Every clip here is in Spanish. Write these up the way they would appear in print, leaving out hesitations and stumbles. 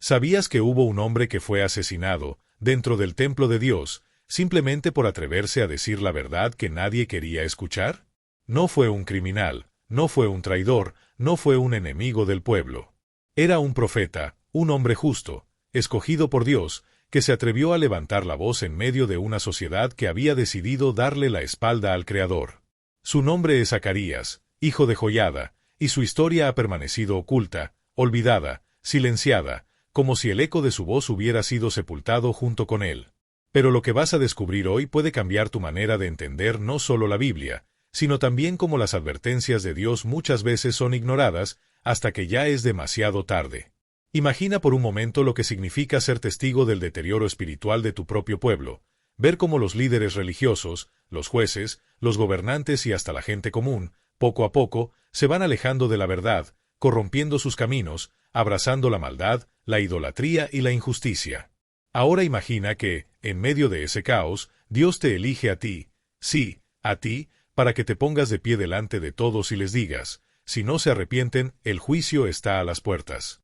¿Sabías que hubo un hombre que fue asesinado dentro del templo de Dios, simplemente por atreverse a decir la verdad que nadie quería escuchar? No fue un criminal, no fue un traidor, no fue un enemigo del pueblo. Era un profeta, un hombre justo, escogido por Dios, que se atrevió a levantar la voz en medio de una sociedad que había decidido darle la espalda al Creador. Su nombre es Zacarías, hijo de Joiada, y su historia ha permanecido oculta, olvidada, silenciada, como si el eco de su voz hubiera sido sepultado junto con él. Pero lo que vas a descubrir hoy puede cambiar tu manera de entender no solo la Biblia, sino también cómo las advertencias de Dios muchas veces son ignoradas hasta que ya es demasiado tarde. Imagina por un momento lo que significa ser testigo del deterioro espiritual de tu propio pueblo, ver cómo los líderes religiosos, los jueces, los gobernantes y hasta la gente común, poco a poco, se van alejando de la verdad, corrompiendo sus caminos, abrazando la maldad, la idolatría y la injusticia. Ahora imagina que, en medio de ese caos, Dios te elige a ti, sí, a ti, para que te pongas de pie delante de todos y les digas, si no se arrepienten, el juicio está a las puertas.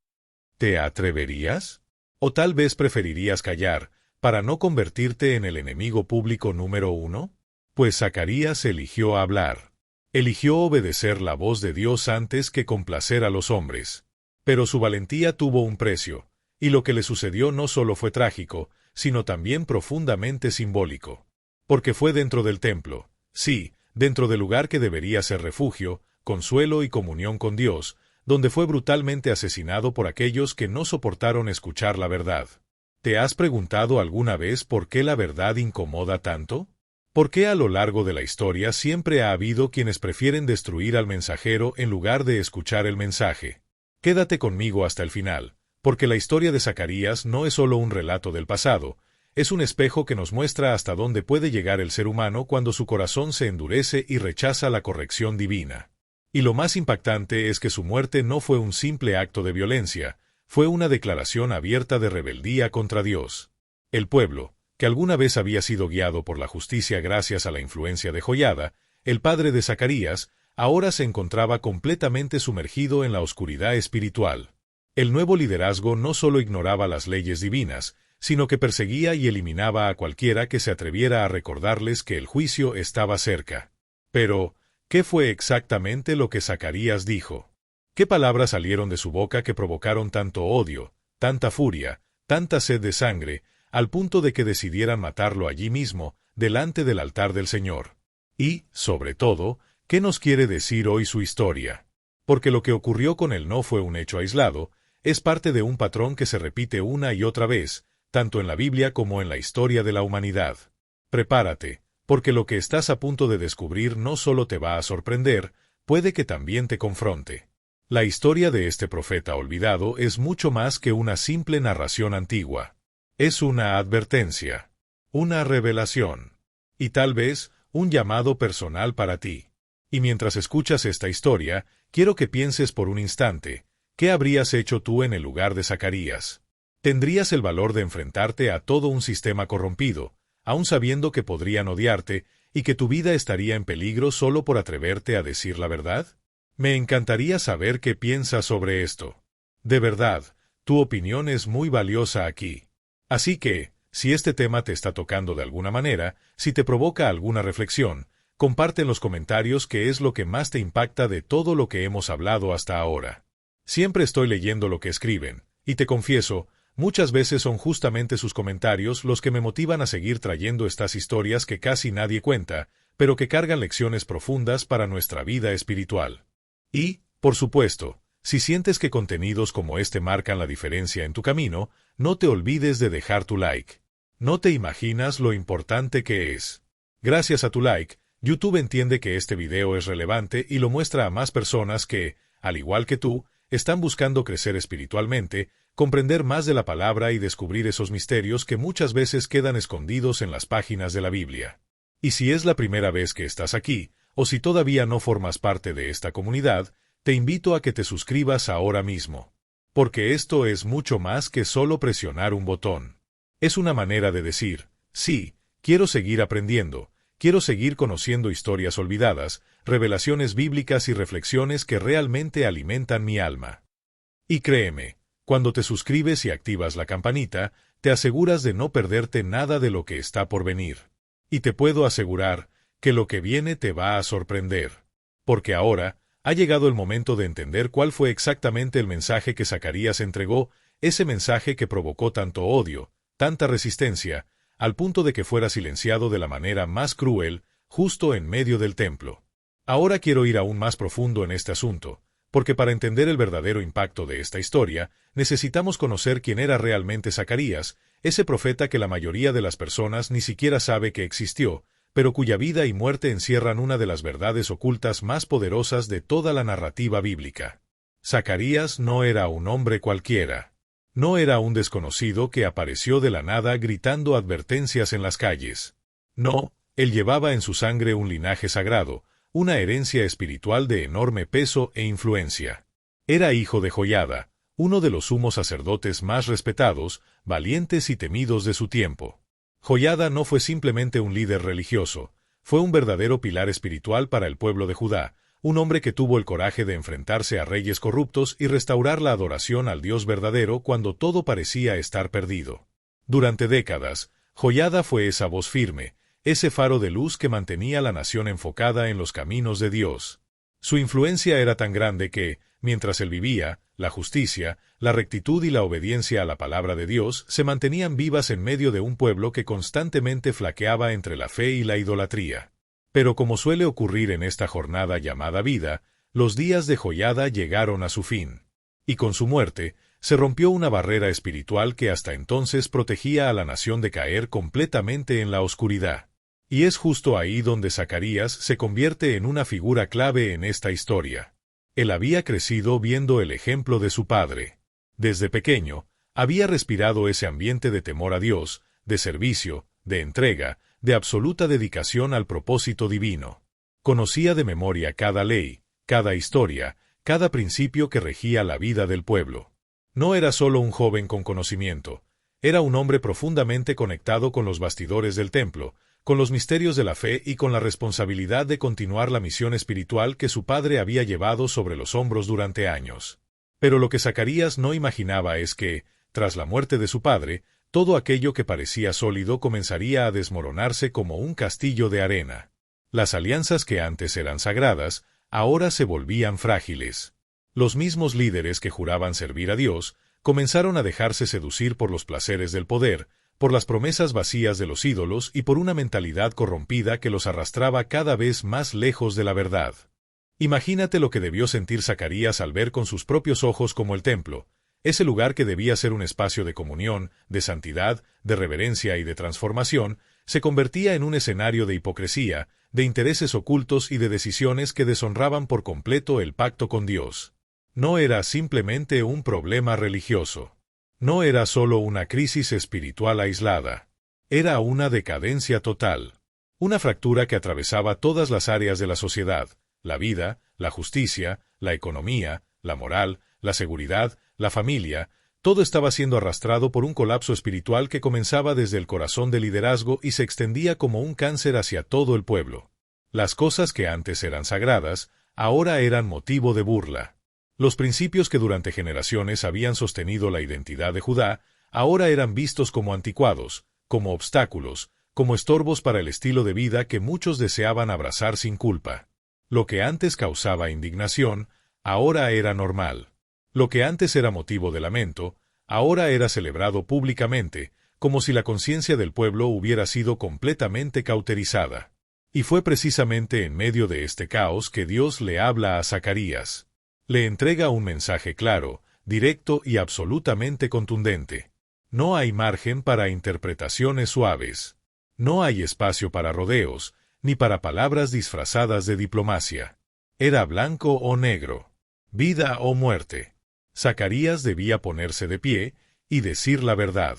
¿Te atreverías? ¿O tal vez preferirías callar, para no convertirte en el enemigo público número 1? Pues Zacarías eligió hablar. Eligió obedecer la voz de Dios antes que complacer a los hombres. Pero su valentía tuvo un precio, y lo que le sucedió no solo fue trágico, sino también profundamente simbólico. Porque fue dentro del templo, sí, dentro del lugar que debería ser refugio, consuelo y comunión con Dios, donde fue brutalmente asesinado por aquellos que no soportaron escuchar la verdad. ¿Te has preguntado alguna vez por qué la verdad incomoda tanto? ¿Por qué a lo largo de la historia siempre ha habido quienes prefieren destruir al mensajero en lugar de escuchar el mensaje? Quédate conmigo hasta el final, porque la historia de Zacarías no es solo un relato del pasado, es un espejo que nos muestra hasta dónde puede llegar el ser humano cuando su corazón se endurece y rechaza la corrección divina. Y lo más impactante es que su muerte no fue un simple acto de violencia, fue una declaración abierta de rebeldía contra Dios. El pueblo, que alguna vez había sido guiado por la justicia gracias a la influencia de Joiada, el padre de Zacarías, ahora se encontraba completamente sumergido en la oscuridad espiritual. El nuevo liderazgo no solo ignoraba las leyes divinas, sino que perseguía y eliminaba a cualquiera que se atreviera a recordarles que el juicio estaba cerca. Pero, ¿qué fue exactamente lo que Zacarías dijo? ¿Qué palabras salieron de su boca que provocaron tanto odio, tanta furia, tanta sed de sangre, al punto de que decidieran matarlo allí mismo, delante del altar del Señor? Y, sobre todo, ¿qué nos quiere decir hoy su historia? Porque lo que ocurrió con él no fue un hecho aislado, es parte de un patrón que se repite una y otra vez, tanto en la Biblia como en la historia de la humanidad. Prepárate, porque lo que estás a punto de descubrir no solo te va a sorprender, puede que también te confronte. La historia de este profeta olvidado es mucho más que una simple narración antigua. Es una advertencia, una revelación, y tal vez un llamado personal para ti. Y mientras escuchas esta historia, quiero que pienses por un instante, ¿qué habrías hecho tú en el lugar de Zacarías? ¿Tendrías el valor de enfrentarte a todo un sistema corrompido, aun sabiendo que podrían odiarte y que tu vida estaría en peligro solo por atreverte a decir la verdad? Me encantaría saber qué piensas sobre esto. De verdad, tu opinión es muy valiosa aquí. Así que, si este tema te está tocando de alguna manera, si te provoca alguna reflexión, comparte en los comentarios qué es lo que más te impacta de todo lo que hemos hablado hasta ahora. Siempre estoy leyendo lo que escriben, y te confieso, muchas veces son justamente sus comentarios los que me motivan a seguir trayendo estas historias que casi nadie cuenta, pero que cargan lecciones profundas para nuestra vida espiritual. Y, por supuesto, si sientes que contenidos como este marcan la diferencia en tu camino, no te olvides de dejar tu like. No te imaginas lo importante que es. Gracias a tu like, YouTube entiende que este video es relevante y lo muestra a más personas que, al igual que tú, están buscando crecer espiritualmente, comprender más de la palabra y descubrir esos misterios que muchas veces quedan escondidos en las páginas de la Biblia. Y si es la primera vez que estás aquí, o si todavía no formas parte de esta comunidad, te invito a que te suscribas ahora mismo. Porque esto es mucho más que solo presionar un botón. Es una manera de decir, sí, quiero seguir aprendiendo, quiero seguir conociendo historias olvidadas, revelaciones bíblicas y reflexiones que realmente alimentan mi alma. Y créeme, Cuando te suscribes y activas la campanita, te aseguras de no perderte nada de lo que está por venir. Y te puedo asegurar que lo que viene te va a sorprender. Porque ahora ha llegado el momento de entender cuál fue exactamente el mensaje que Zacarías entregó, ese mensaje que provocó tanto odio, tanta resistencia, al punto de que fuera silenciado de la manera más cruel, justo en medio del templo. Ahora quiero ir aún más profundo en este asunto, porque para entender el verdadero impacto de esta historia, necesitamos conocer quién era realmente Zacarías, ese profeta que la mayoría de las personas ni siquiera sabe que existió, pero cuya vida y muerte encierran una de las verdades ocultas más poderosas de toda la narrativa bíblica. Zacarías no era un hombre cualquiera. No era un desconocido que apareció de la nada gritando advertencias en las calles. No, él llevaba en su sangre un linaje sagrado, una herencia espiritual de enorme peso e influencia. Era hijo de Joiada, uno de los sumos sacerdotes más respetados, valientes y temidos de su tiempo. Joiada no fue simplemente un líder religioso, fue un verdadero pilar espiritual para el pueblo de Judá, un hombre que tuvo el coraje de enfrentarse a reyes corruptos y restaurar la adoración al Dios verdadero cuando todo parecía estar perdido. Durante décadas, Joiada fue esa voz firme, ese faro de luz que mantenía la nación enfocada en los caminos de Dios. Su influencia era tan grande que, mientras él vivía, la justicia, la rectitud y la obediencia a la palabra de Dios se mantenían vivas en medio de un pueblo que constantemente flaqueaba entre la fe y la idolatría. Pero como suele ocurrir en esta jornada llamada vida, los días de Joiada llegaron a su fin. Y con su muerte, se rompió una barrera espiritual que hasta entonces protegía a la nación de caer completamente en la oscuridad. Y es justo ahí donde Zacarías se convierte en una figura clave en esta historia. Él había crecido viendo el ejemplo de su padre. Desde pequeño, había respirado ese ambiente de temor a Dios, de servicio, de entrega, de absoluta dedicación al propósito divino. Conocía de memoria cada ley, cada historia, cada principio que regía la vida del pueblo. No era solo un joven con conocimiento, era un hombre profundamente conectado con los bastidores del templo, con los misterios de la fe y con la responsabilidad de continuar la misión espiritual que su padre había llevado sobre los hombros durante años. Pero lo que Zacarías no imaginaba es que, tras la muerte de su padre, todo aquello que parecía sólido comenzaría a desmoronarse como un castillo de arena. Las alianzas que antes eran sagradas, ahora se volvían frágiles. Los mismos líderes que juraban servir a Dios, comenzaron a dejarse seducir por los placeres del poder, por las promesas vacías de los ídolos y por una mentalidad corrompida que los arrastraba cada vez más lejos de la verdad. Imagínate lo que debió sentir Zacarías al ver con sus propios ojos cómo el templo, ese lugar que debía ser un espacio de comunión, de santidad, de reverencia y de transformación, se convertía en un escenario de hipocresía, de intereses ocultos y de decisiones que deshonraban por completo el pacto con Dios. No era simplemente un problema religioso. No era solo una crisis espiritual aislada. Era una decadencia total. Una fractura que atravesaba todas las áreas de la sociedad, la vida, la justicia, la economía, la moral, la seguridad, la familia. Todo estaba siendo arrastrado por un colapso espiritual que comenzaba desde el corazón del liderazgo y se extendía como un cáncer hacia todo el pueblo. Las cosas que antes eran sagradas, ahora eran motivo de burla. Los principios que durante generaciones habían sostenido la identidad de Judá, ahora eran vistos como anticuados, como obstáculos, como estorbos para el estilo de vida que muchos deseaban abrazar sin culpa. Lo que antes causaba indignación, ahora era normal. Lo que antes era motivo de lamento, ahora era celebrado públicamente, como si la conciencia del pueblo hubiera sido completamente cauterizada. Y fue precisamente en medio de este caos que Dios le habla a Zacarías. Le entrega un mensaje claro, directo y absolutamente contundente. No hay margen para interpretaciones suaves. No hay espacio para rodeos, ni para palabras disfrazadas de diplomacia. Era blanco o negro, vida o muerte. Zacarías debía ponerse de pie y decir la verdad.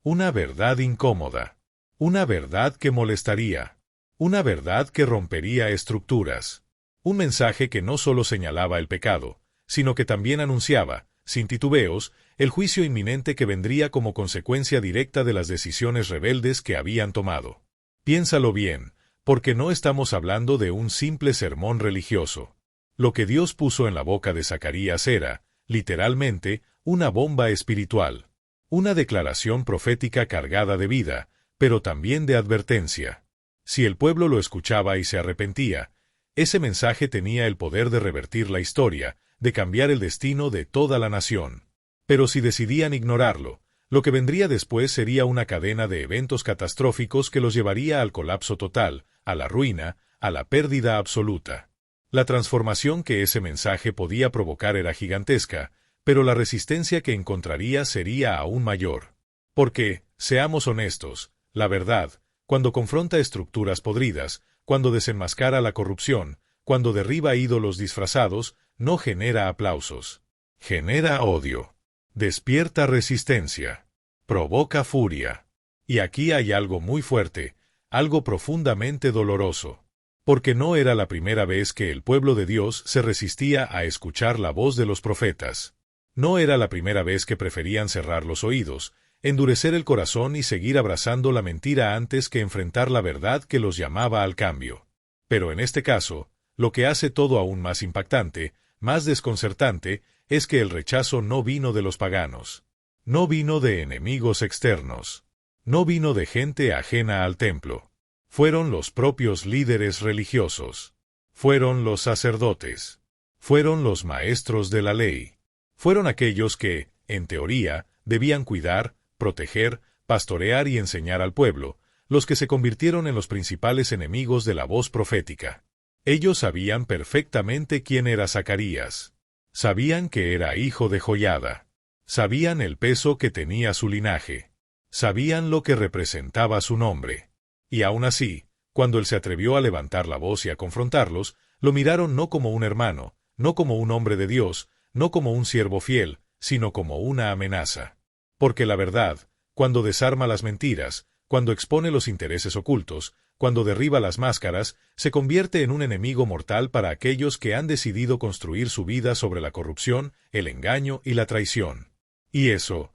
Una verdad incómoda. Una verdad que molestaría. Una verdad que rompería estructuras. Un mensaje que no solo señalaba el pecado, sino que también anunciaba, sin titubeos, el juicio inminente que vendría como consecuencia directa de las decisiones rebeldes que habían tomado. Piénsalo bien, porque no estamos hablando de un simple sermón religioso. Lo que Dios puso en la boca de Zacarías era, literalmente, una bomba espiritual, una declaración profética cargada de vida, pero también de advertencia. Si el pueblo lo escuchaba y se arrepentía, ese mensaje tenía el poder de revertir la historia, de cambiar el destino de toda la nación. Pero si decidían ignorarlo, lo que vendría después sería una cadena de eventos catastróficos que los llevaría al colapso total, a la ruina, a la pérdida absoluta. La transformación que ese mensaje podía provocar era gigantesca, pero la resistencia que encontraría sería aún mayor. Porque, seamos honestos, la verdad, cuando confronta estructuras podridas, cuando desenmascara la corrupción, cuando derriba ídolos disfrazados, no genera aplausos. Genera odio. Despierta resistencia. Provoca furia. Y aquí hay algo muy fuerte, algo profundamente doloroso. Porque no era la primera vez que el pueblo de Dios se resistía a escuchar la voz de los profetas. No era la primera vez que preferían cerrar los oídos, endurecer el corazón y seguir abrazando la mentira antes que enfrentar la verdad que los llamaba al cambio. Pero en este caso, lo que hace todo aún más impactante, más desconcertante, es que el rechazo no vino de los paganos. No vino de enemigos externos. No vino de gente ajena al templo. Fueron los propios líderes religiosos. Fueron los sacerdotes. Fueron los maestros de la ley. Fueron aquellos que, en teoría, debían cuidar, proteger, pastorear y enseñar al pueblo, los que se convirtieron en los principales enemigos de la voz profética. Ellos sabían perfectamente quién era Zacarías. Sabían que era hijo de Joiada. Sabían el peso que tenía su linaje. Sabían lo que representaba su nombre. Y aún así, cuando él se atrevió a levantar la voz y a confrontarlos, lo miraron no como un hermano, no como un hombre de Dios, no como un siervo fiel, sino como una amenaza. Porque la verdad, cuando desarma las mentiras, cuando expone los intereses ocultos, cuando derriba las máscaras, se convierte en un enemigo mortal para aquellos que han decidido construir su vida sobre la corrupción, el engaño y la traición. Y eso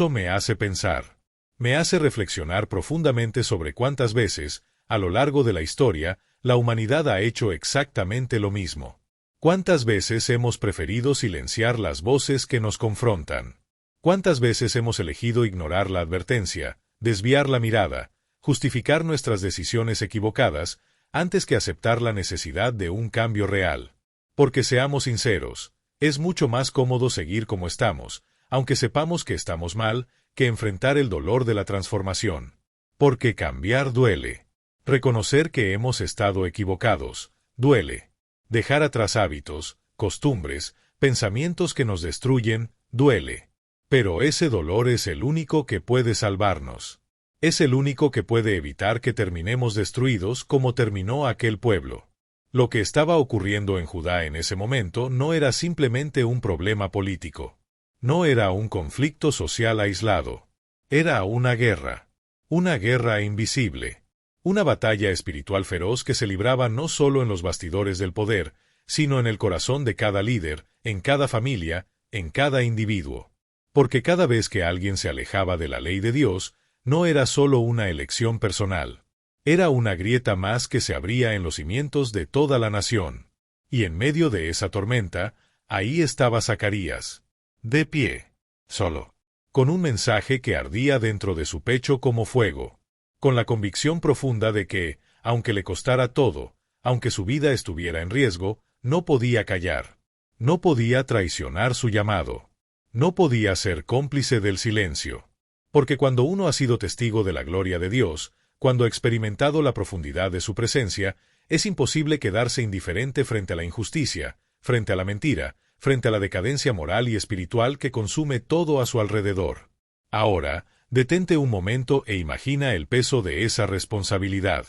me hace pensar. Me hace reflexionar profundamente sobre cuántas veces, a lo largo de la historia, la humanidad ha hecho exactamente lo mismo. ¿Cuántas veces hemos preferido silenciar las voces que nos confrontan? ¿Cuántas veces hemos elegido ignorar la advertencia, desviar la mirada, justificar nuestras decisiones equivocadas, antes que aceptar la necesidad de un cambio real? Porque seamos sinceros, es mucho más cómodo seguir como estamos, aunque sepamos que estamos mal, que enfrentar el dolor de la transformación. Porque cambiar duele. Reconocer que hemos estado equivocados, duele. Dejar atrás hábitos, costumbres, pensamientos que nos destruyen, duele. Pero ese dolor es el único que puede salvarnos. Es el único que puede evitar que terminemos destruidos como terminó aquel pueblo. Lo que estaba ocurriendo en Judá en ese momento no era simplemente un problema político. No era un conflicto social aislado. Era una guerra invisible. Una batalla espiritual feroz que se libraba no solo en los bastidores del poder, sino en el corazón de cada líder, en cada familia, en cada individuo. Porque cada vez que alguien se alejaba de la ley de Dios, no era solo una elección personal. Era una grieta más que se abría en los cimientos de toda la nación. Y en medio de esa tormenta, ahí estaba Zacarías, de pie, solo, con un mensaje que ardía dentro de su pecho como fuego, con la convicción profunda de que, aunque le costara todo, aunque su vida estuviera en riesgo, no podía callar. No podía traicionar su llamado. No podía ser cómplice del silencio. Porque cuando uno ha sido testigo de la gloria de Dios, cuando ha experimentado la profundidad de su presencia, es imposible quedarse indiferente frente a la injusticia, frente a la mentira, frente a la decadencia moral y espiritual que consume todo a su alrededor. Ahora, detente un momento e imagina el peso de esa responsabilidad.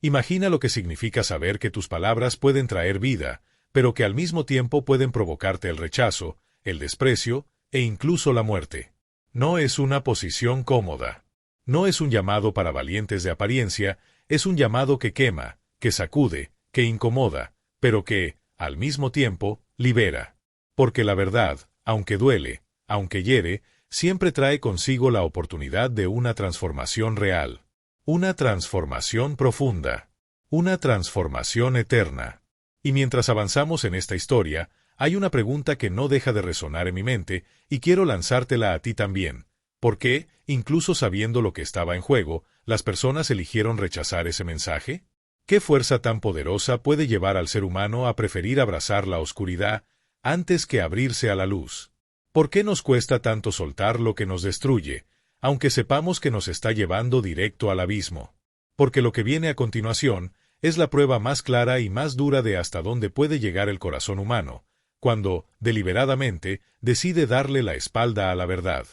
Imagina lo que significa saber que tus palabras pueden traer vida, pero que al mismo tiempo pueden provocarte el rechazo, el desprecio e incluso la muerte. No es una posición cómoda. No es un llamado para valientes de apariencia, es un llamado que quema, que sacude, que incomoda, pero que, al mismo tiempo, libera. Porque la verdad, aunque duele, aunque hiere, siempre trae consigo la oportunidad de una transformación real. Una transformación profunda. Una transformación eterna. Y mientras avanzamos en esta historia, hay una pregunta que no deja de resonar en mi mente, y quiero lanzártela a ti también. ¿Por qué, incluso sabiendo lo que estaba en juego, las personas eligieron rechazar ese mensaje? ¿Qué fuerza tan poderosa puede llevar al ser humano a preferir abrazar la oscuridad antes que abrirse a la luz? ¿Por qué nos cuesta tanto soltar lo que nos destruye, aunque sepamos que nos está llevando directo al abismo? Porque lo que viene a continuación es la prueba más clara y más dura de hasta dónde puede llegar el corazón humano, cuando, deliberadamente, decide darle la espalda a la verdad.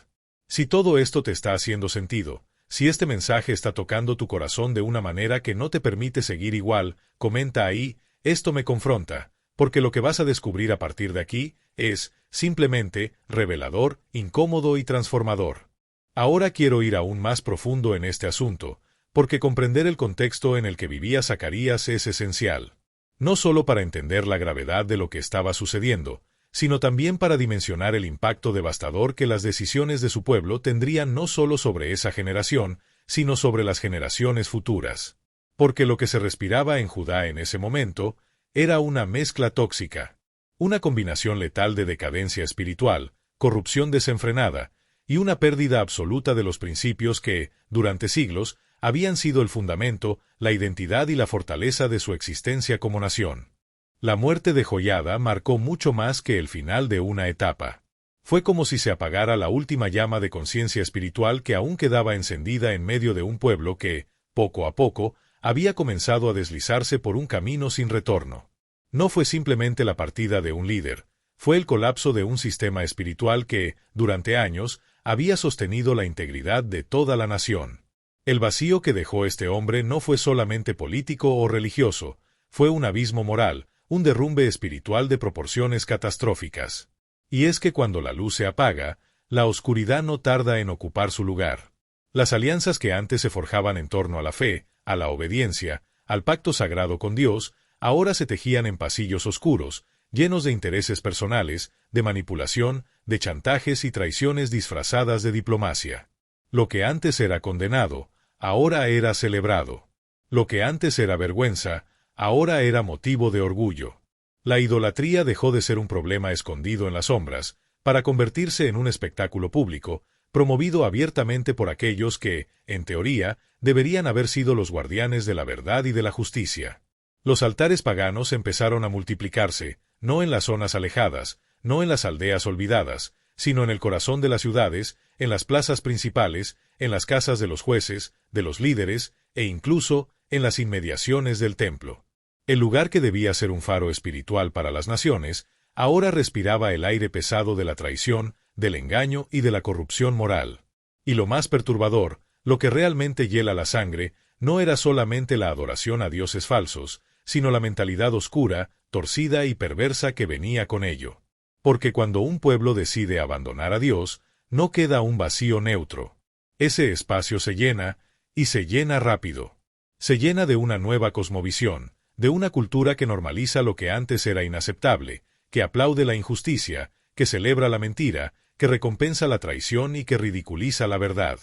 Si todo esto te está haciendo sentido, si este mensaje está tocando tu corazón de una manera que no te permite seguir igual, comenta ahí, esto me confronta, porque lo que vas a descubrir a partir de aquí es, simplemente, revelador, incómodo y transformador. Ahora quiero ir aún más profundo en este asunto, porque comprender el contexto en el que vivía Zacarías es esencial. No solo para entender la gravedad de lo que estaba sucediendo, sino también para dimensionar el impacto devastador que las decisiones de su pueblo tendrían no solo sobre esa generación, sino sobre las generaciones futuras. Porque lo que se respiraba en Judá en ese momento era una mezcla tóxica, una combinación letal de decadencia espiritual, corrupción desenfrenada, y una pérdida absoluta de los principios que, durante siglos, habían sido el fundamento, la identidad y la fortaleza de su existencia como nación. La muerte de Joiada marcó mucho más que el final de una etapa. Fue como si se apagara la última llama de conciencia espiritual que aún quedaba encendida en medio de un pueblo que, poco a poco, había comenzado a deslizarse por un camino sin retorno. No fue simplemente la partida de un líder, fue el colapso de un sistema espiritual que, durante años, había sostenido la integridad de toda la nación. El vacío que dejó este hombre no fue solamente político o religioso, fue un abismo moral, un derrumbe espiritual de proporciones catastróficas. Y es que cuando la luz se apaga, la oscuridad no tarda en ocupar su lugar. Las alianzas que antes se forjaban en torno a la fe, a la obediencia, al pacto sagrado con Dios, ahora se tejían en pasillos oscuros, llenos de intereses personales, de manipulación, de chantajes y traiciones disfrazadas de diplomacia. Lo que antes era condenado, ahora era celebrado. Lo que antes era vergüenza, ahora era motivo de orgullo. La idolatría dejó de ser un problema escondido en las sombras, para convertirse en un espectáculo público, promovido abiertamente por aquellos que, en teoría, deberían haber sido los guardianes de la verdad y de la justicia. Los altares paganos empezaron a multiplicarse, no en las zonas alejadas, no en las aldeas olvidadas, sino en el corazón de las ciudades, en las plazas principales, en las casas de los jueces, de los líderes, e incluso en las inmediaciones del templo. El lugar que debía ser un faro espiritual para las naciones, ahora respiraba el aire pesado de la traición, del engaño y de la corrupción moral. Y lo más perturbador, lo que realmente hiela la sangre, no era solamente la adoración a dioses falsos, sino la mentalidad oscura, torcida y perversa que venía con ello. Porque cuando un pueblo decide abandonar a Dios, no queda un vacío neutro. Ese espacio se llena, y se llena rápido. Se llena de una nueva cosmovisión, de una cultura que normaliza lo que antes era inaceptable, que aplaude la injusticia, que celebra la mentira, que recompensa la traición y que ridiculiza la verdad.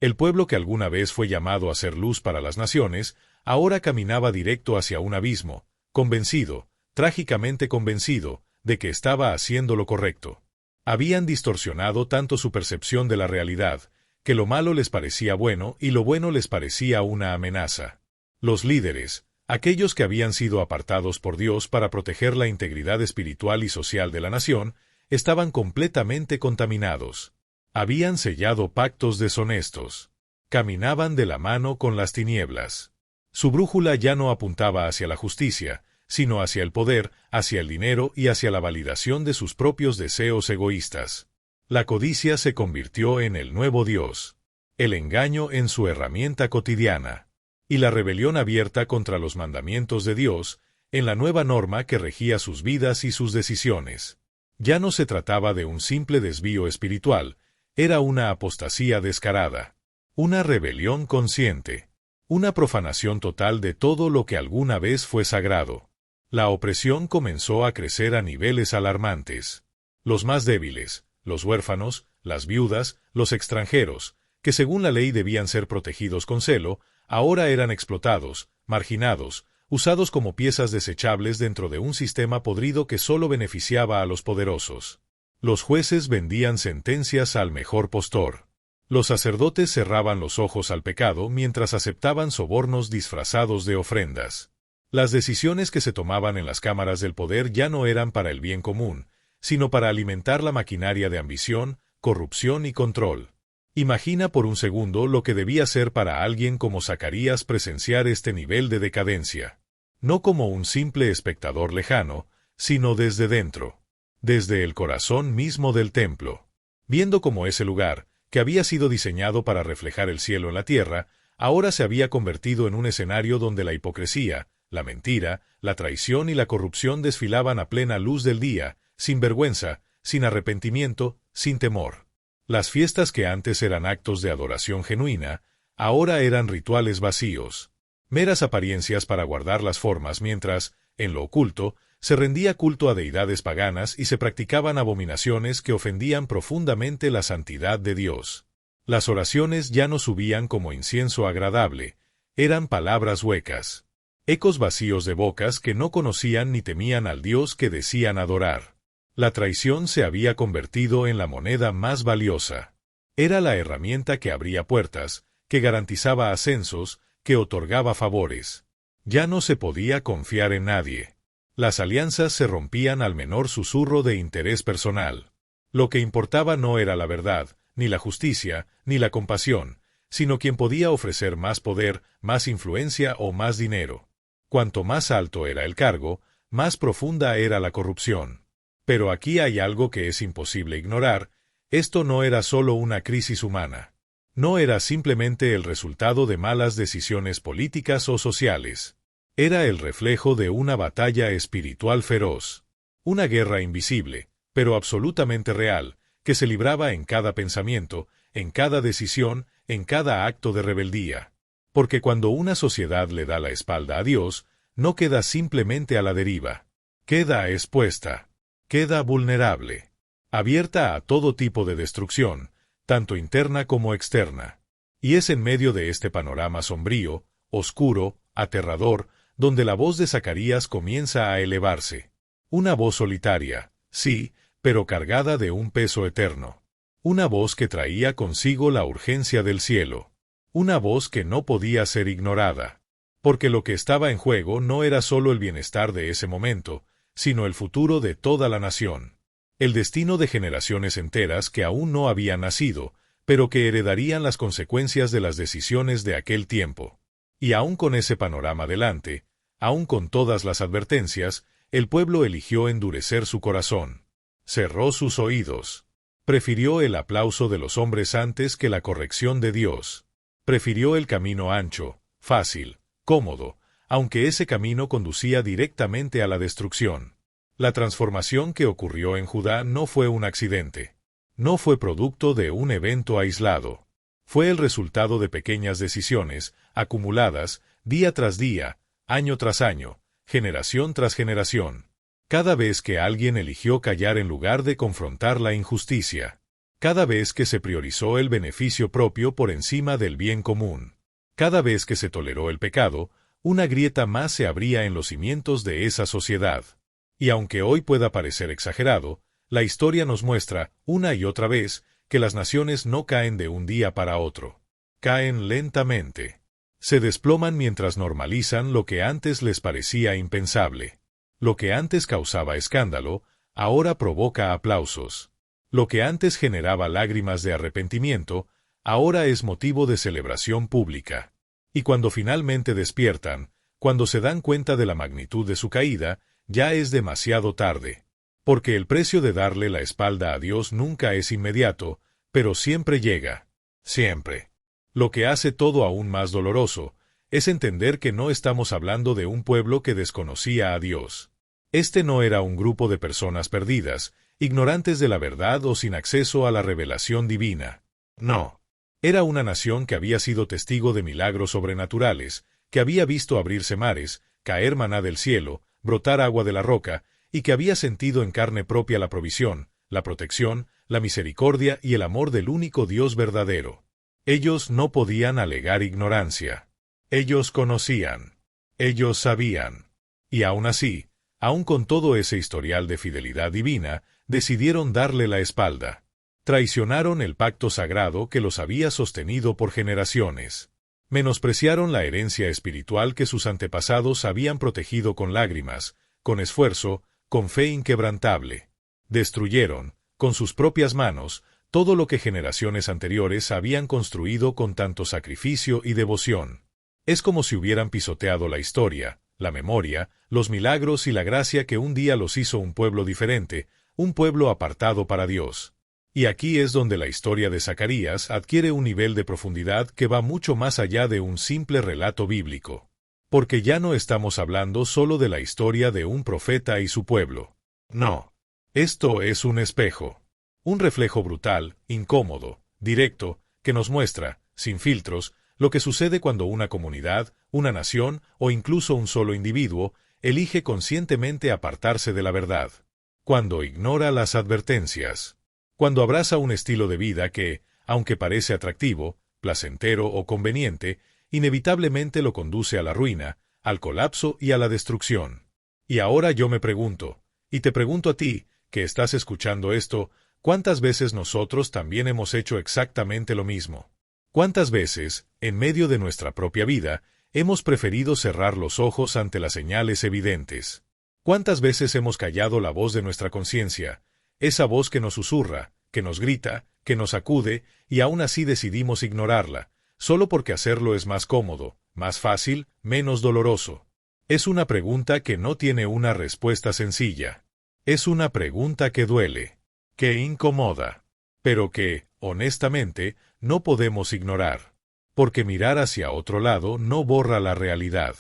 El pueblo que alguna vez fue llamado a ser luz para las naciones, ahora caminaba directo hacia un abismo, convencido, trágicamente convencido, de que estaba haciendo lo correcto. Habían distorsionado tanto su percepción de la realidad, que lo malo les parecía bueno y lo bueno les parecía una amenaza. Los líderes, aquellos que habían sido apartados por Dios para proteger la integridad espiritual y social de la nación, estaban completamente contaminados. Habían sellado pactos deshonestos. Caminaban de la mano con las tinieblas. Su brújula ya no apuntaba hacia la justicia, sino hacia el poder, hacia el dinero y hacia la validación de sus propios deseos egoístas. La codicia se convirtió en el nuevo Dios, el engaño en su herramienta cotidiana, y la rebelión abierta contra los mandamientos de Dios, en la nueva norma que regía sus vidas y sus decisiones. Ya no se trataba de un simple desvío espiritual, era una apostasía descarada, una rebelión consciente, una profanación total de todo lo que alguna vez fue sagrado. La opresión comenzó a crecer a niveles alarmantes. Los más débiles, los huérfanos, las viudas, los extranjeros, que según la ley debían ser protegidos con celo, ahora eran explotados, marginados, usados como piezas desechables dentro de un sistema podrido que solo beneficiaba a los poderosos. Los jueces vendían sentencias al mejor postor. Los sacerdotes cerraban los ojos al pecado mientras aceptaban sobornos disfrazados de ofrendas. Las decisiones que se tomaban en las cámaras del poder ya no eran para el bien común, sino para alimentar la maquinaria de ambición, corrupción y control. Imagina por un segundo lo que debía ser para alguien como Zacarías presenciar este nivel de decadencia. No como un simple espectador lejano, sino desde dentro, desde el corazón mismo del templo. Viendo cómo ese lugar, que había sido diseñado para reflejar el cielo en la tierra, ahora se había convertido en un escenario donde la hipocresía, la mentira, la traición y la corrupción desfilaban a plena luz del día, sin vergüenza, sin arrepentimiento, sin temor. Las fiestas que antes eran actos de adoración genuina, ahora eran rituales vacíos, meras apariencias para guardar las formas mientras, en lo oculto, se rendía culto a deidades paganas y se practicaban abominaciones que ofendían profundamente la santidad de Dios. Las oraciones ya no subían como incienso agradable, eran palabras huecas, ecos vacíos de bocas que no conocían ni temían al Dios que decían adorar. La traición se había convertido en la moneda más valiosa. Era la herramienta que abría puertas, que garantizaba ascensos, que otorgaba favores. Ya no se podía confiar en nadie. Las alianzas se rompían al menor susurro de interés personal. Lo que importaba no era la verdad, ni la justicia, ni la compasión, sino quien podía ofrecer más poder, más influencia o más dinero. Cuanto más alto era el cargo, más profunda era la corrupción. Pero aquí hay algo que es imposible ignorar: esto no era solo una crisis humana. No era simplemente el resultado de malas decisiones políticas o sociales. Era el reflejo de una batalla espiritual feroz. Una guerra invisible, pero absolutamente real, que se libraba en cada pensamiento, en cada decisión, en cada acto de rebeldía. Porque cuando una sociedad le da la espalda a Dios, no queda simplemente a la deriva. Queda expuesta. Queda vulnerable, abierta a todo tipo de destrucción, tanto interna como externa. Y es en medio de este panorama sombrío, oscuro, aterrador, donde la voz de Zacarías comienza a elevarse. Una voz solitaria, sí, pero cargada de un peso eterno. Una voz que traía consigo la urgencia del cielo. Una voz que no podía ser ignorada. Porque lo que estaba en juego no era solo el bienestar de ese momento, sino el futuro de toda la nación. El destino de generaciones enteras que aún no habían nacido, pero que heredarían las consecuencias de las decisiones de aquel tiempo. Y aún con ese panorama delante, aún con todas las advertencias, el pueblo eligió endurecer su corazón. Cerró sus oídos. Prefirió el aplauso de los hombres antes que la corrección de Dios. Prefirió el camino ancho, fácil, cómodo, aunque ese camino conducía directamente a la destrucción. La transformación que ocurrió en Judá no fue un accidente. No fue producto de un evento aislado. Fue el resultado de pequeñas decisiones, acumuladas, día tras día, año tras año, generación tras generación. Cada vez que alguien eligió callar en lugar de confrontar la injusticia. Cada vez que se priorizó el beneficio propio por encima del bien común. Cada vez que se toleró el pecado, una grieta más se abría en los cimientos de esa sociedad. Y aunque hoy pueda parecer exagerado, la historia nos muestra, una y otra vez, que las naciones no caen de un día para otro. Caen lentamente. Se desploman mientras normalizan lo que antes les parecía impensable. Lo que antes causaba escándalo, ahora provoca aplausos. Lo que antes generaba lágrimas de arrepentimiento, ahora es motivo de celebración pública. Y cuando finalmente despiertan, cuando se dan cuenta de la magnitud de su caída, ya es demasiado tarde. Porque el precio de darle la espalda a Dios nunca es inmediato, pero siempre llega. Siempre. Lo que hace todo aún más doloroso es entender que no estamos hablando de un pueblo que desconocía a Dios. Este no era un grupo de personas perdidas, ignorantes de la verdad o sin acceso a la revelación divina. No. Era una nación que había sido testigo de milagros sobrenaturales, que había visto abrirse mares, caer maná del cielo, brotar agua de la roca, y que había sentido en carne propia la provisión, la protección, la misericordia y el amor del único Dios verdadero. Ellos no podían alegar ignorancia. Ellos conocían. Ellos sabían. Y aún así, aun con todo ese historial de fidelidad divina, decidieron darle la espalda. Traicionaron el pacto sagrado que los había sostenido por generaciones. Menospreciaron la herencia espiritual que sus antepasados habían protegido con lágrimas, con esfuerzo, con fe inquebrantable. Destruyeron, con sus propias manos, todo lo que generaciones anteriores habían construido con tanto sacrificio y devoción. Es como si hubieran pisoteado la historia, la memoria, los milagros y la gracia que un día los hizo un pueblo diferente, un pueblo apartado para Dios. Y aquí es donde la historia de Zacarías adquiere un nivel de profundidad que va mucho más allá de un simple relato bíblico. Porque ya no estamos hablando solo de la historia de un profeta y su pueblo. No. Esto es un espejo. Un reflejo brutal, incómodo, directo, que nos muestra, sin filtros, lo que sucede cuando una comunidad, una nación o incluso un solo individuo elige conscientemente apartarse de la verdad. Cuando ignora las advertencias. Cuando abraza un estilo de vida que, aunque parece atractivo, placentero o conveniente, inevitablemente lo conduce a la ruina, al colapso y a la destrucción. Y ahora yo me pregunto, y te pregunto a ti, que estás escuchando esto, ¿cuántas veces nosotros también hemos hecho exactamente lo mismo? ¿Cuántas veces, en medio de nuestra propia vida, hemos preferido cerrar los ojos ante las señales evidentes? ¿Cuántas veces hemos callado la voz de nuestra conciencia, esa voz que nos susurra, que nos grita, que nos acude, y aún así decidimos ignorarla, solo porque hacerlo es más cómodo, más fácil, menos doloroso? Es una pregunta que no tiene una respuesta sencilla. Es una pregunta que duele, que incomoda, pero que, honestamente, no podemos ignorar. Porque mirar hacia otro lado no borra la realidad.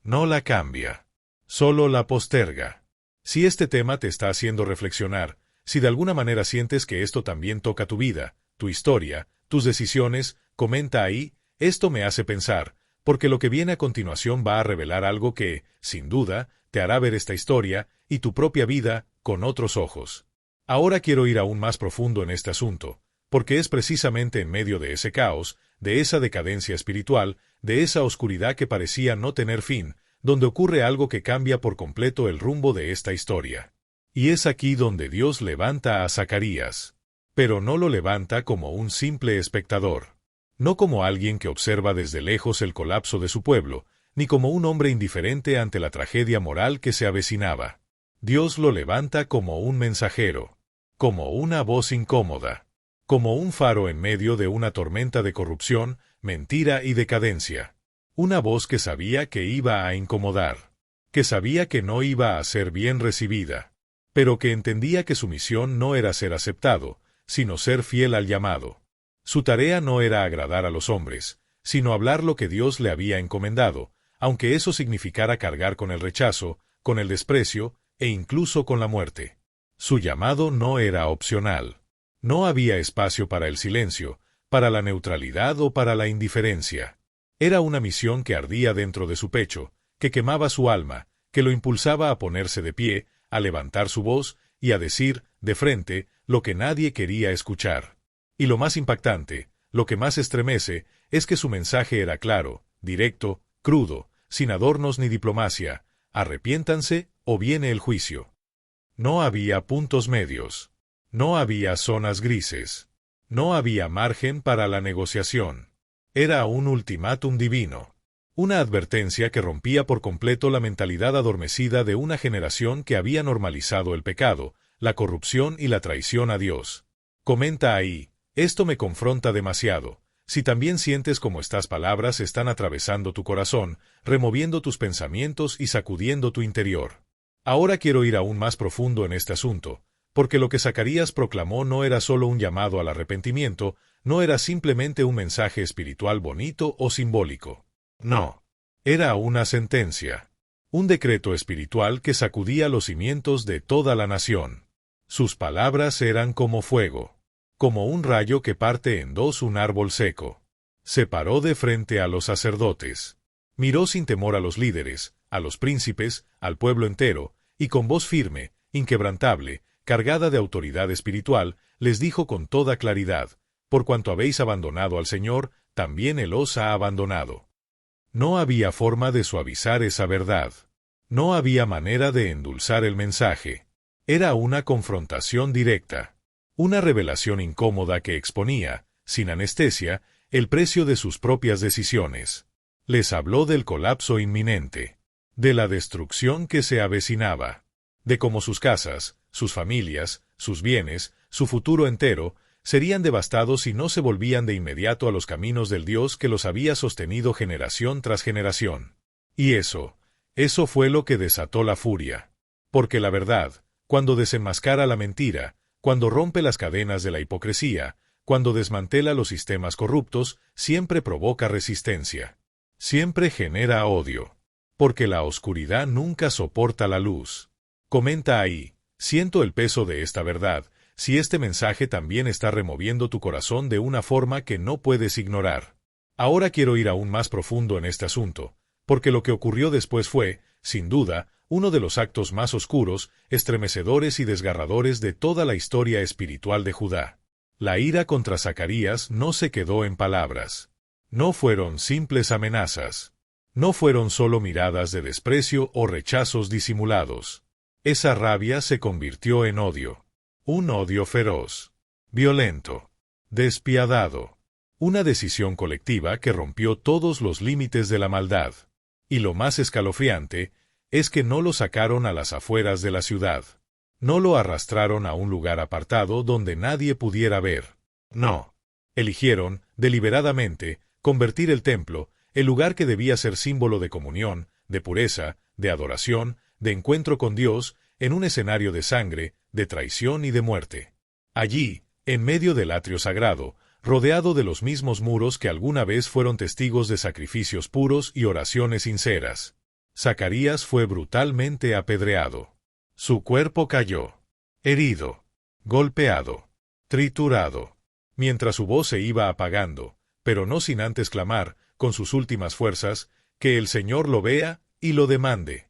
No la cambia. Solo la posterga. Si este tema te está haciendo reflexionar, si de alguna manera sientes que esto también toca tu vida, tu historia, tus decisiones, comenta ahí, esto me hace pensar, porque lo que viene a continuación va a revelar algo que, sin duda, te hará ver esta historia y tu propia vida con otros ojos. Ahora quiero ir aún más profundo en este asunto, porque es precisamente en medio de ese caos, de esa decadencia espiritual, de esa oscuridad que parecía no tener fin, donde ocurre algo que cambia por completo el rumbo de esta historia. Y es aquí donde Dios levanta a Zacarías. Pero no lo levanta como un simple espectador. No como alguien que observa desde lejos el colapso de su pueblo, ni como un hombre indiferente ante la tragedia moral que se avecinaba. Dios lo levanta como un mensajero, como una voz incómoda, como un faro en medio de una tormenta de corrupción, mentira y decadencia. Una voz que sabía que iba a incomodar, que sabía que no iba a ser bien recibida, pero que entendía que su misión no era ser aceptado, sino ser fiel al llamado. Su tarea no era agradar a los hombres, sino hablar lo que Dios le había encomendado, aunque eso significara cargar con el rechazo, con el desprecio, e incluso con la muerte. Su llamado no era opcional. No había espacio para el silencio, para la neutralidad o para la indiferencia. Era una misión que ardía dentro de su pecho, que quemaba su alma, que lo impulsaba a ponerse de pie, a levantar su voz y a decir, de frente, lo que nadie quería escuchar. Y lo más impactante, lo que más estremece, es que su mensaje era claro, directo, crudo, sin adornos ni diplomacia: arrepiéntanse o viene el juicio. No había puntos medios. No había zonas grises. No había margen para la negociación. Era un ultimátum divino. Una advertencia que rompía por completo la mentalidad adormecida de una generación que había normalizado el pecado, la corrupción y la traición a Dios. Comenta ahí, esto me confronta demasiado. Si también sientes como estas palabras están atravesando tu corazón, removiendo tus pensamientos y sacudiendo tu interior. Ahora quiero ir aún más profundo en este asunto, porque lo que Zacarías proclamó no era solo un llamado al arrepentimiento, no era simplemente un mensaje espiritual bonito o simbólico. No. Era una sentencia. Un decreto espiritual que sacudía los cimientos de toda la nación. Sus palabras eran como fuego. Como un rayo que parte en dos un árbol seco. Se paró de frente a los sacerdotes. Miró sin temor a los líderes, a los príncipes, al pueblo entero, y con voz firme, inquebrantable, cargada de autoridad espiritual, les dijo con toda claridad: por cuanto habéis abandonado al Señor, también Él os ha abandonado. No había forma de suavizar esa verdad. No había manera de endulzar el mensaje. Era una confrontación directa. Una revelación incómoda que exponía, sin anestesia, el precio de sus propias decisiones. Les habló del colapso inminente, de la destrucción que se avecinaba, de cómo sus casas, sus familias, sus bienes, su futuro entero, serían devastados si no se volvían de inmediato a los caminos del Dios que los había sostenido generación tras generación. Y eso fue lo que desató la furia. Porque la verdad, cuando desenmascara la mentira, cuando rompe las cadenas de la hipocresía, cuando desmantela los sistemas corruptos, siempre provoca resistencia. Siempre genera odio. Porque la oscuridad nunca soporta la luz. Comenta ahí, siento el peso de esta verdad, si este mensaje también está removiendo tu corazón de una forma que no puedes ignorar. Ahora quiero ir aún más profundo en este asunto, porque lo que ocurrió después fue, sin duda, uno de los actos más oscuros, estremecedores y desgarradores de toda la historia espiritual de Judá. La ira contra Zacarías no se quedó en palabras. No fueron simples amenazas. No fueron solo miradas de desprecio o rechazos disimulados. Esa rabia se convirtió en odio. Un odio feroz, violento, despiadado. Una decisión colectiva que rompió todos los límites de la maldad. Y lo más escalofriante es que no lo sacaron a las afueras de la ciudad. No lo arrastraron a un lugar apartado donde nadie pudiera ver. No. Eligieron, deliberadamente, convertir el templo, el lugar que debía ser símbolo de comunión, de pureza, de adoración, de encuentro con Dios, en un escenario de sangre, de traición y de muerte. Allí, en medio del atrio sagrado, rodeado de los mismos muros que alguna vez fueron testigos de sacrificios puros y oraciones sinceras, Zacarías fue brutalmente apedreado. Su cuerpo cayó, herido, golpeado, triturado, mientras su voz se iba apagando, pero no sin antes clamar, con sus últimas fuerzas, que el Señor lo vea y lo demande.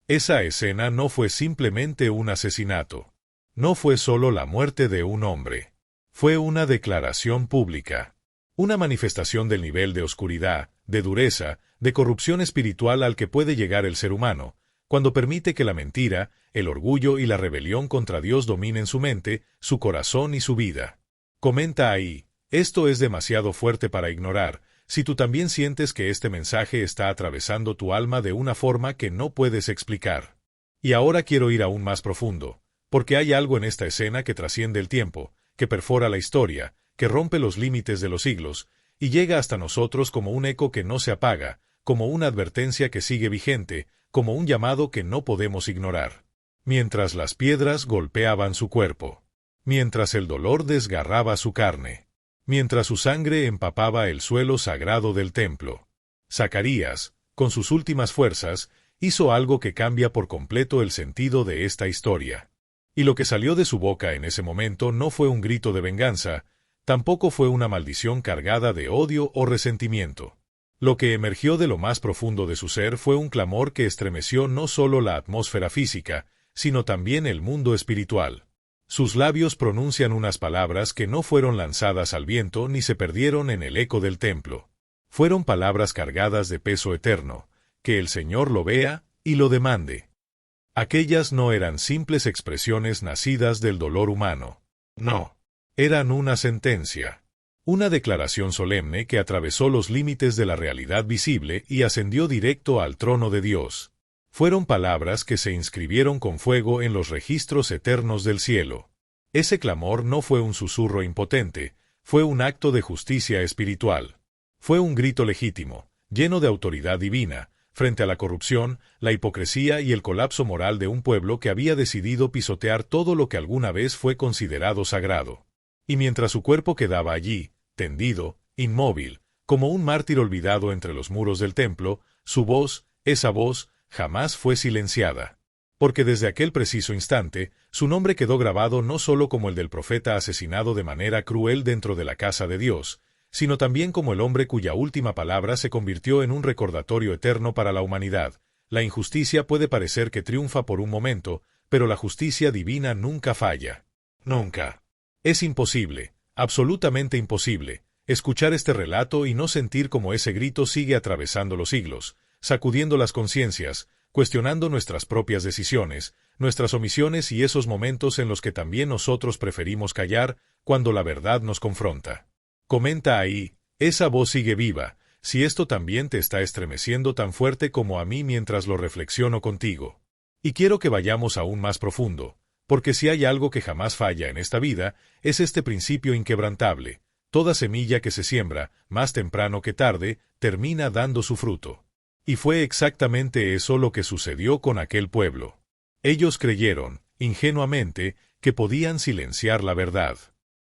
Esa escena no fue simplemente un asesinato. No fue solo la muerte de un hombre. Fue una declaración pública. Una manifestación del nivel de oscuridad, de dureza, de corrupción espiritual al que puede llegar el ser humano, cuando permite que la mentira, el orgullo y la rebelión contra Dios dominen su mente, su corazón y su vida. Comenta ahí, esto es demasiado fuerte para ignorar, si tú también sientes que este mensaje está atravesando tu alma de una forma que no puedes explicar. Y ahora quiero ir aún más profundo, porque hay algo en esta escena que trasciende el tiempo, que perfora la historia, que rompe los límites de los siglos, y llega hasta nosotros como un eco que no se apaga, como una advertencia que sigue vigente, como un llamado que no podemos ignorar. Mientras las piedras golpeaban su cuerpo, mientras el dolor desgarraba su carne, mientras su sangre empapaba el suelo sagrado del templo, Zacarías, con sus últimas fuerzas, hizo algo que cambia por completo el sentido de esta historia. Y lo que salió de su boca en ese momento no fue un grito de venganza, tampoco fue una maldición cargada de odio o resentimiento. Lo que emergió de lo más profundo de su ser fue un clamor que estremeció no solo la atmósfera física, sino también el mundo espiritual. Sus labios pronuncian unas palabras que no fueron lanzadas al viento ni se perdieron en el eco del templo. Fueron palabras cargadas de peso eterno, que el Señor lo vea y lo demande. Aquellas no eran simples expresiones nacidas del dolor humano. No. Eran una sentencia. Una declaración solemne que atravesó los límites de la realidad visible y ascendió directo al trono de Dios. Fueron palabras que se inscribieron con fuego en los registros eternos del cielo. Ese clamor no fue un susurro impotente, fue un acto de justicia espiritual. Fue un grito legítimo, lleno de autoridad divina, frente a la corrupción, la hipocresía y el colapso moral de un pueblo que había decidido pisotear todo lo que alguna vez fue considerado sagrado. Y mientras su cuerpo quedaba allí, tendido, inmóvil, como un mártir olvidado entre los muros del templo, su voz, esa voz, jamás fue silenciada. Porque desde aquel preciso instante, su nombre quedó grabado no solo como el del profeta asesinado de manera cruel dentro de la casa de Dios, sino también como el hombre cuya última palabra se convirtió en un recordatorio eterno para la humanidad. La injusticia puede parecer que triunfa por un momento, pero la justicia divina nunca falla. Nunca. Es imposible, absolutamente imposible, escuchar este relato y no sentir cómo ese grito sigue atravesando los siglos, sacudiendo las conciencias, cuestionando nuestras propias decisiones, nuestras omisiones y esos momentos en los que también nosotros preferimos callar cuando la verdad nos confronta. Comenta ahí, esa voz sigue viva, si esto también te está estremeciendo tan fuerte como a mí mientras lo reflexiono contigo. Y quiero que vayamos aún más profundo, porque si hay algo que jamás falla en esta vida, es este principio inquebrantable: toda semilla que se siembra, más temprano que tarde, termina dando su fruto. Y fue exactamente eso lo que sucedió con aquel pueblo. Ellos creyeron, ingenuamente, que podían silenciar la verdad.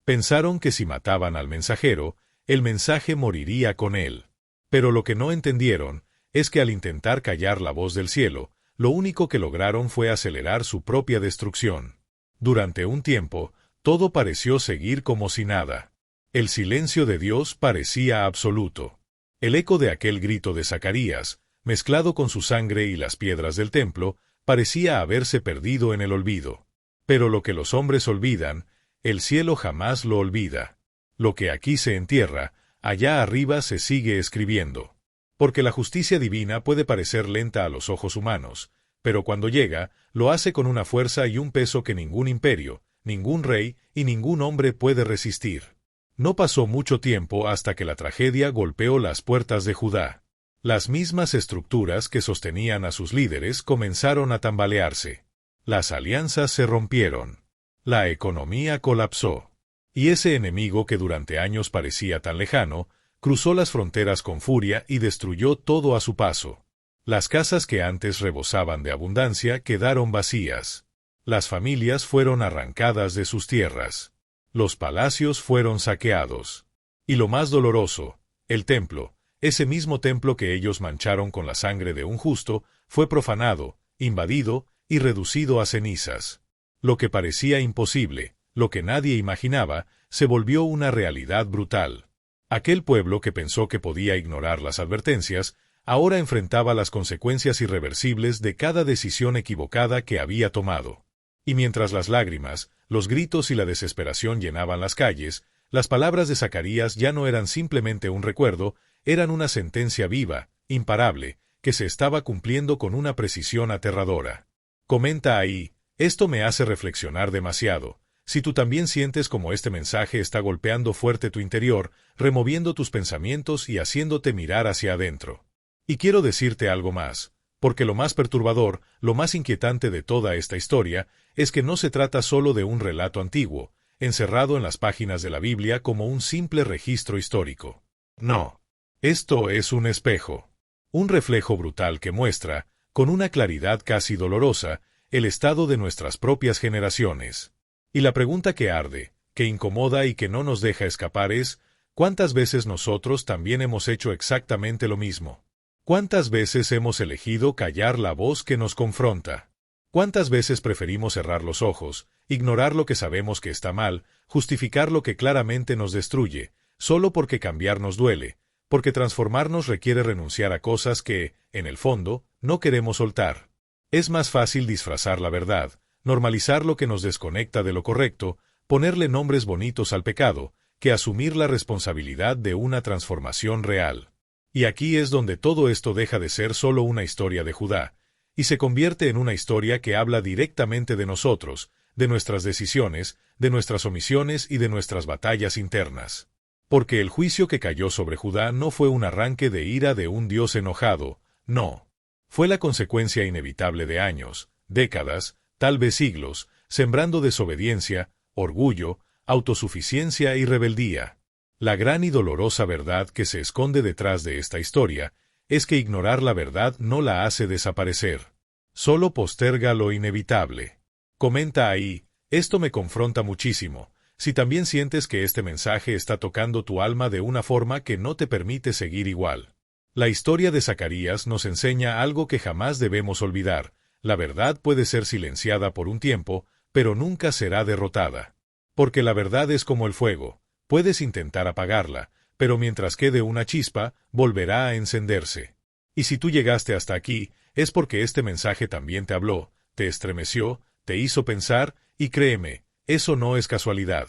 Pensaron que si mataban al mensajero, el mensaje moriría con él. Pero lo que no entendieron es que al intentar callar la voz del cielo, lo único que lograron fue acelerar su propia destrucción. Durante un tiempo, todo pareció seguir como si nada. El silencio de Dios parecía absoluto. El eco de aquel grito de Zacarías, mezclado con su sangre y las piedras del templo, parecía haberse perdido en el olvido. Pero lo que los hombres olvidan, el cielo jamás lo olvida. Lo que aquí se entierra, allá arriba se sigue escribiendo. Porque la justicia divina puede parecer lenta a los ojos humanos, pero cuando llega, lo hace con una fuerza y un peso que ningún imperio, ningún rey y ningún hombre puede resistir. No pasó mucho tiempo hasta que la tragedia golpeó las puertas de Judá. Las mismas estructuras que sostenían a sus líderes comenzaron a tambalearse. Las alianzas se rompieron. La economía colapsó. Y ese enemigo que durante años parecía tan lejano, cruzó las fronteras con furia y destruyó todo a su paso. Las casas que antes rebosaban de abundancia quedaron vacías. Las familias fueron arrancadas de sus tierras. Los palacios fueron saqueados. Y lo más doloroso, el templo, ese mismo templo que ellos mancharon con la sangre de un justo, fue profanado, invadido y reducido a cenizas. Lo que parecía imposible, lo que nadie imaginaba, se volvió una realidad brutal. Aquel pueblo que pensó que podía ignorar las advertencias, ahora enfrentaba las consecuencias irreversibles de cada decisión equivocada que había tomado. Y mientras las lágrimas, los gritos y la desesperación llenaban las calles, las palabras de Zacarías ya no eran simplemente un recuerdo, eran una sentencia viva, imparable, que se estaba cumpliendo con una precisión aterradora. Comenta ahí, esto me hace reflexionar demasiado. Si tú también sientes como este mensaje está golpeando fuerte tu interior, removiendo tus pensamientos y haciéndote mirar hacia adentro. Y quiero decirte algo más, porque lo más perturbador, lo más inquietante de toda esta historia, es que no se trata solo de un relato antiguo, encerrado en las páginas de la Biblia como un simple registro histórico. No. Esto es un espejo. Un reflejo brutal que muestra, con una claridad casi dolorosa, el estado de nuestras propias generaciones. Y la pregunta que arde, que incomoda y que no nos deja escapar es, ¿cuántas veces nosotros también hemos hecho exactamente lo mismo? ¿Cuántas veces hemos elegido callar la voz que nos confronta? ¿Cuántas veces preferimos cerrar los ojos, ignorar lo que sabemos que está mal, justificar lo que claramente nos destruye, solo porque cambiar nos duele, porque transformarnos requiere renunciar a cosas que, en el fondo, no queremos soltar? Es más fácil disfrazar la verdad, normalizar lo que nos desconecta de lo correcto, ponerle nombres bonitos al pecado, que asumir la responsabilidad de una transformación real. Y aquí es donde todo esto deja de ser solo una historia de Judá, y se convierte en una historia que habla directamente de nosotros, de nuestras decisiones, de nuestras omisiones y de nuestras batallas internas. Porque el juicio que cayó sobre Judá no fue un arranque de ira de un Dios enojado, no. Fue la consecuencia inevitable de años, décadas, tal vez siglos, sembrando desobediencia, orgullo, autosuficiencia y rebeldía. La gran y dolorosa verdad que se esconde detrás de esta historia es que ignorar la verdad no la hace desaparecer. Solo posterga lo inevitable. Comenta ahí, esto me confronta muchísimo. Si también sientes que este mensaje está tocando tu alma de una forma que no te permite seguir igual. La historia de Zacarías nos enseña algo que jamás debemos olvidar. La verdad puede ser silenciada por un tiempo, pero nunca será derrotada. Porque la verdad es como el fuego. Puedes intentar apagarla, pero mientras quede una chispa, volverá a encenderse. Y si tú llegaste hasta aquí, es porque este mensaje también te habló, te estremeció, te hizo pensar, y créeme, eso no es casualidad.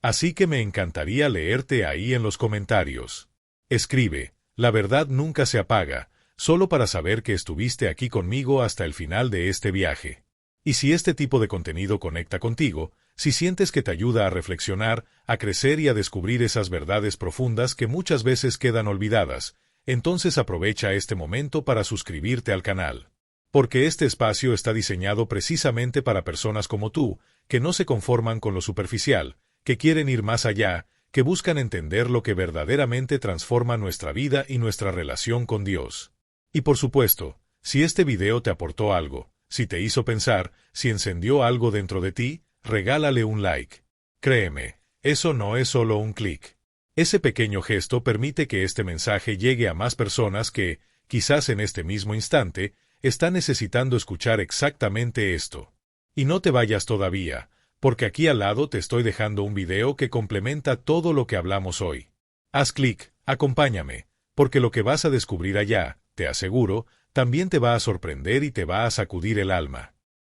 Así que me encantaría leerte ahí en los comentarios. Escribe, la verdad nunca se apaga, solo para saber que estuviste aquí conmigo hasta el final de este viaje. Y si este tipo de contenido conecta contigo, si sientes que te ayuda a reflexionar, a crecer y a descubrir esas verdades profundas que muchas veces quedan olvidadas, entonces aprovecha este momento para suscribirte al canal. Porque este espacio está diseñado precisamente para personas como tú, que no se conforman con lo superficial, que quieren ir más allá, que buscan entender lo que verdaderamente transforma nuestra vida y nuestra relación con Dios. Y por supuesto, si este video te aportó algo, si te hizo pensar, si encendió algo dentro de ti, regálale un like. Créeme, eso no es solo un clic. Ese pequeño gesto permite que este mensaje llegue a más personas que, quizás en este mismo instante, están necesitando escuchar exactamente esto. Y no te vayas todavía, porque aquí al lado te estoy dejando un video que complementa todo lo que hablamos hoy. Haz clic, acompáñame, porque lo que vas a descubrir allá, te aseguro, también te va a sorprender y te va a sacudir el alma.